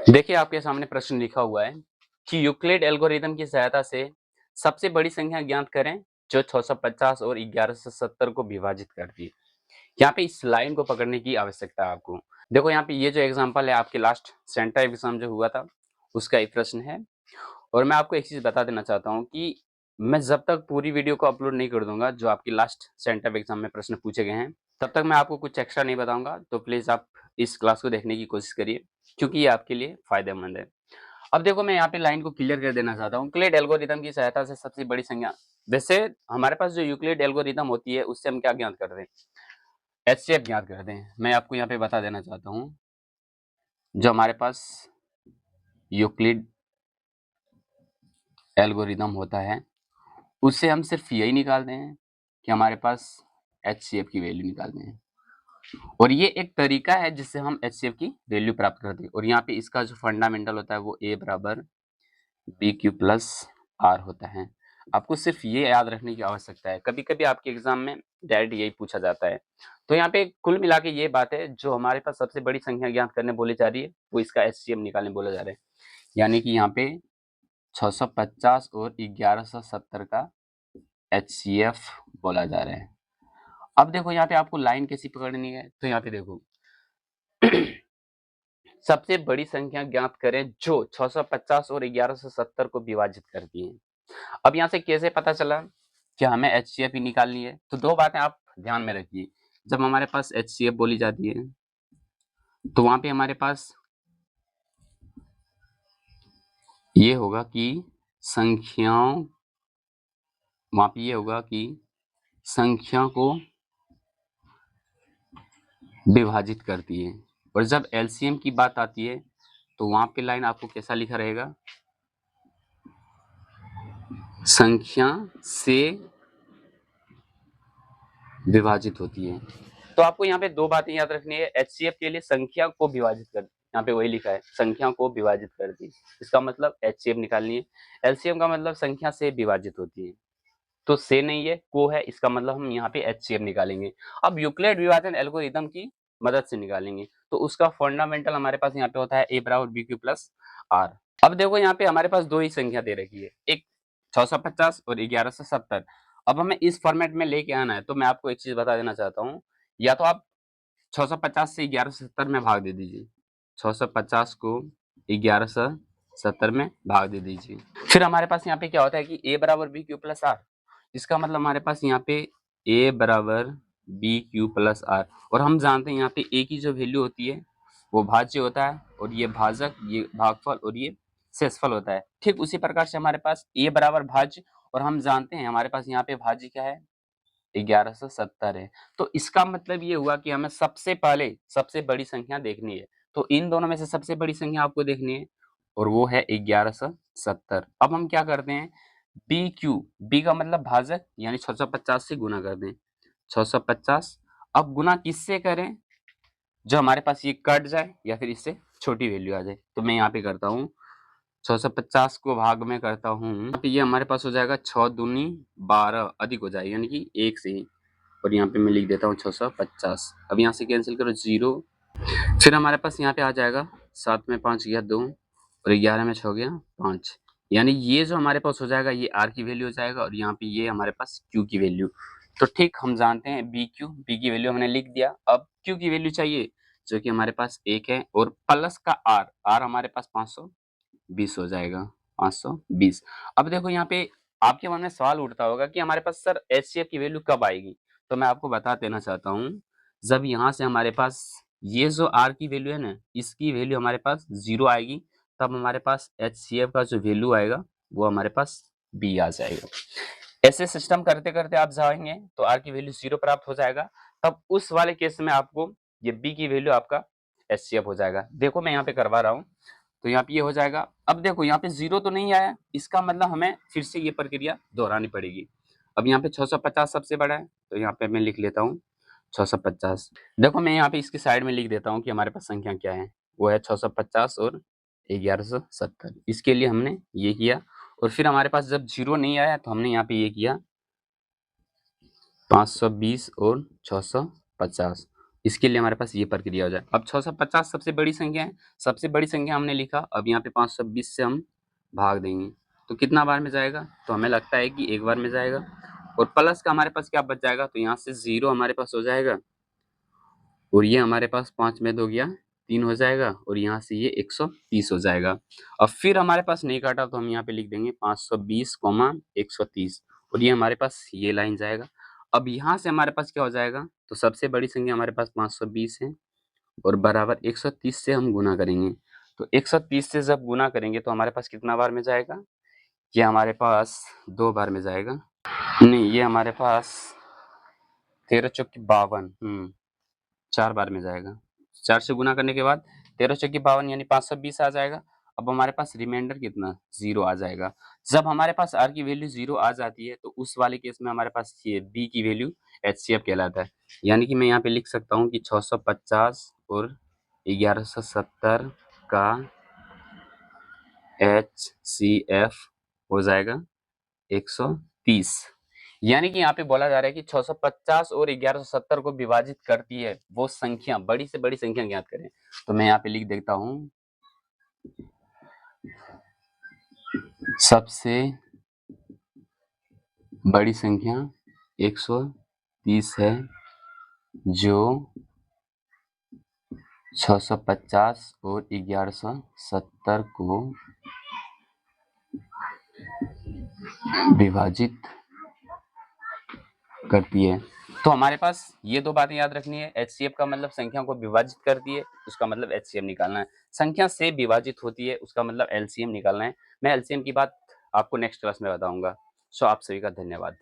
देखिए आपके सामने प्रश्न लिखा हुआ है कि यूक्लिड एल्गोरिदम की सहायता से सबसे बड़ी संख्या ज्ञात करें जो 650 और 1170 को विभाजित करती है। यहाँ पे इस लाइन को पकड़ने की आवश्यकता है आपको। देखो यहाँ पे ये जो एग्जांपल है आपके लास्ट सेंटर एग्जाम जो हुआ था उसका एक प्रश्न है। और मैं आपको एक चीज बता देना चाहता हूँ कि मैं जब तक पूरी वीडियो को अपलोड नहीं कर दूंगा जो आपकी लास्ट सेंटर एग्जाम में प्रश्न पूछे गए हैं तब तक मैं आपको कुछ एक्स्ट्रा नहीं बताऊंगा। तो प्लीज आप इस क्लास को देखने की कोशिश करिए क्योंकि ये आपके लिए फायदेमंद है। अब देखो मैं यहाँ पे लाइन को क्लियर कर देना चाहता हूँ। यूक्लिड एल्गोरिदम की सहायता से सबसे बड़ी संख्या, वैसे हमारे पास जो यूक्लिड एल्गोरिदम होती है उससे हम क्या ज्ञात करते हैं, एचसीएफ ज्ञात करते हैं। मैं आपको यहाँ पे बता देना चाहता हूँ जो हमारे पास यूक्लिड एल्गोरिदम होता है उससे हम सिर्फ यही निकालते हैं कि हमारे पास एचसीएफ की वैल्यू निकालते हैं। और ये एक तरीका है जिससे हम एचसीएफ की वैल्यू प्राप्त करते हैं। और यहाँ पे इसका जो फंडामेंटल होता है वो ए बराबर बी क्यू प्लस आर होता है। आपको सिर्फ ये याद रखने की आवश्यकता है। कभी कभी आपके एग्जाम में डायरेक्ट यही पूछा जाता है। तो यहाँ पे कुल मिला के ये बात है, जो हमारे पास सबसे बड़ी संख्या ज्ञात करने बोली जा रही है वो इसका एचसीएफ निकालने बोला जा रहा है। यानी कि यहाँ पे 650 और 1170 का एचसीएफ बोला जा रहा है। अब देखो यहाँ पे आपको लाइन कैसी पकड़नी है, तो यहाँ पे देखो सबसे बड़ी संख्या ज्ञात करें जो 650 और 1170 को विभाजित करती है। अब यहाँ से कैसे पता चला कि हमें एचसीएफ ही निकालनी है, तो दो बातें आप ध्यान में रखिए। जब हमारे पास एचसीएफ बोली जाती है तो वहां पे हमारे पास ये होगा कि संख्याओं, वहां पे ये होगा कि संख्या को विभाजित करती है। और जब एलसीएम की बात आती है तो वहां पे लाइन आपको कैसा लिखा रहेगा, संख्या से विभाजित होती है। तो आपको यहाँ पे दो बातें याद रखनी है। एचसीएफ के लिए संख्या को विभाजित कर, यहाँ पे वही लिखा है संख्या को विभाजित करती है, इसका मतलब एचसीएफ निकालनी है। एलसीएम का मतलब संख्या से विभाजित होती है, तो से नहीं है को है, इसका मतलब हम यहाँ पे एचसीएफ निकालेंगे। अब यूक्लिड विभाजन एल्गोरिदम की मदद से निकालेंगे तो उसका फंडामेंटल हमारे पास यहाँ पे होता है ए बराबर बी क्यू प्लस आर। अब देखो यहाँ पे हमारे पास दो ही संख्या दे रखी है, एक 650 और 1170। अब हमें इस फॉर्मेट में लेके आना है, तो मैं आपको एक चीज बता देना चाहता हूँ। या तो आप 650 से 1170 में भाग दे दीजिए, 650 को 1170 में भाग दे दीजिए। फिर हमारे पास यहाँ पे क्या होता है कि a बराबर बी क्यू प्लस आर। इसका मतलब हमारे पास यहाँ पे a बराबर बी क्यू प्लस आर। और हम जानते हैं यहाँ पे a की जो वैल्यू होती है वो भाज्य होता है, और ये भाजक, ये भागफल और ये शेषफल होता है। ठीक उसी प्रकार से हमारे पास a बराबर भाज्य, और हम जानते हैं हमारे पास यहाँ पे भाज्य क्या है, 1170 है। तो इसका मतलब ये हुआ कि हमें सबसे पहले सबसे बड़ी संख्या देखनी है। तो इन दोनों में से सबसे बड़ी संख्या आपको देखनी है और वो है 1170। अब हम क्या करते हैं, बी क्यू, बी का मतलब भाजक यानी 650 से गुना कर दें, 650। अब गुना किससे करें, जो हमारे पास ये कट जाए या फिर इससे छोटी वैल्यू आ जाए। तो मैं यहाँ पे करता हूँ 650 को भाग में करता हूँ, तो ये हमारे पास हो जाएगा 6 दूनी 12 अधिक हो जाएगा यानी कि एक से ही। और यहाँ पे मैं लिख देता हूँ 650। अब यहाँ से कैंसिल करो 0। फिर हमारे पास यहाँ पे आ जाएगा 7 में 5 गया 2 और 11 में 6 गया 5। यानी ये जो हमारे पास हो जाएगा ये आर की वैल्यू हो जाएगा, और यहाँ पे ये हमारे पास क्यू की वैल्यू। तो ठीक हम जानते हैं बी क्यू, बी की वैल्यू हमने लिख दिया। अब क्यू की वैल्यू चाहिए जो कि हमारे पास 1 है, और प्लस का आर, आर हमारे पास 520 हो जाएगा, 520। अब देखो यहाँ पे आपके मन में सवाल उठता होगा कि हमारे पास सर एचसीएफ की वैल्यू कब आएगी। तो मैं आपको बता देना चाहता हूँ, जब यहाँ से हमारे पास ये जो आर की वैल्यू है ना, इसकी वैल्यू हमारे पास 0 आएगी, तब हमारे पास एचसीएफ का जो वैल्यू आएगा वो हमारे पास बी आ जाएगा। ऐसे सिस्टम करते करते आप जाएंगे तो आर की वैल्यू 0 प्राप्त हो जाएगा, तब उस वाले केस में आपको ये बी की वैल्यू आपका एचसीएफ हो जाएगा। देखो मैं यहाँ पे करवा रहा हूँ, तो यहाँ पे ये हो जाएगा। अब देखो यहाँ पे 0 तो नहीं आया, इसका मतलब हमें फिर से ये प्रक्रिया दोहरानी पड़ेगी। अब यहाँ पे 650 सबसे बड़ा है, तो यहाँ पे मैं लिख लेता हूँ 650। देखो मैं यहाँ पे इसके साइड में लिख देता हूँ कि हमारे पास संख्या क्या है, वो है 650 और 1170। इसके लिए हमने ये किया, और फिर हमारे पास जब 0 नहीं आया तो हमने यहाँ पे ये किया 520 और 650। इसके लिए हमारे पास ये प्रक्रिया हो जाए। अब 650 सबसे बड़ी संख्या है, सबसे बड़ी संख्या हमने लिखा, अब यहाँ पे 520 से हम भाग देंगे तो कितना बार में जाएगा, तो हमें लगता है कि एक बार में जाएगा। और प्लस का हमारे पास क्या बच जाएगा, तो यहाँ से 0 हमारे पास हो जाएगा और ये हमारे पास 5 में 2 गया 3 हो जाएगा और यहाँ से ये 130 हो जाएगा। अब फिर हमारे पास नहीं काटा तो हम यहाँ पे लिख देंगे 520, 130 और ये हमारे पास ये लाइन जाएगा। अब यहाँ से हमारे पास क्या हो जाएगा, तो सबसे बड़ी संख्या हमारे पास 520 है और बराबर 130 से हम गुना करेंगे। तो 130 से जब गुना करेंगे तो हमारे पास कितना बार में जाएगा, ये हमारे पास 2 बार में जाएगा, नहीं ये हमारे पास 13 चौकी 52, 4 बार में जाएगा। 4 से गुना करने के बाद 13 चौकी 52 यानी 520 आ जाएगा। अब हमारे पास रिमाइंडर कितना 0 आ जाएगा। जब हमारे पास r की वैल्यू 0 आ जाती है तो उस वाले केस में हमारे पास ये b की वैल्यू HCF कहलाता है। यानी कि मैं यहाँ पे लिख सकता हूँ कि 650 और 1170 का HCF हो जाएगा 130। यानी कि यहाँ पे बोला जा रहा है कि 650 और 1170 को विभाजित करती है वो संख्या, बड़ी से बड़ी संख्या ज्ञात करें। तो मैं यहाँ पे लिख देता हूँ, सबसे बड़ी संख्या 130 है जो 650 और 1170 को विभाजित करती है। तो हमारे पास ये 2 बातें याद रखनी है, HCF का मतलब संख्या को विभाजित करती है, उसका मतलब HCF निकालना है। संख्या से विभाजित होती है, उसका मतलब LCM निकालना है। मैं LCM की बात आपको नेक्स्ट क्लास में बताऊंगा। सो आप सभी का धन्यवाद।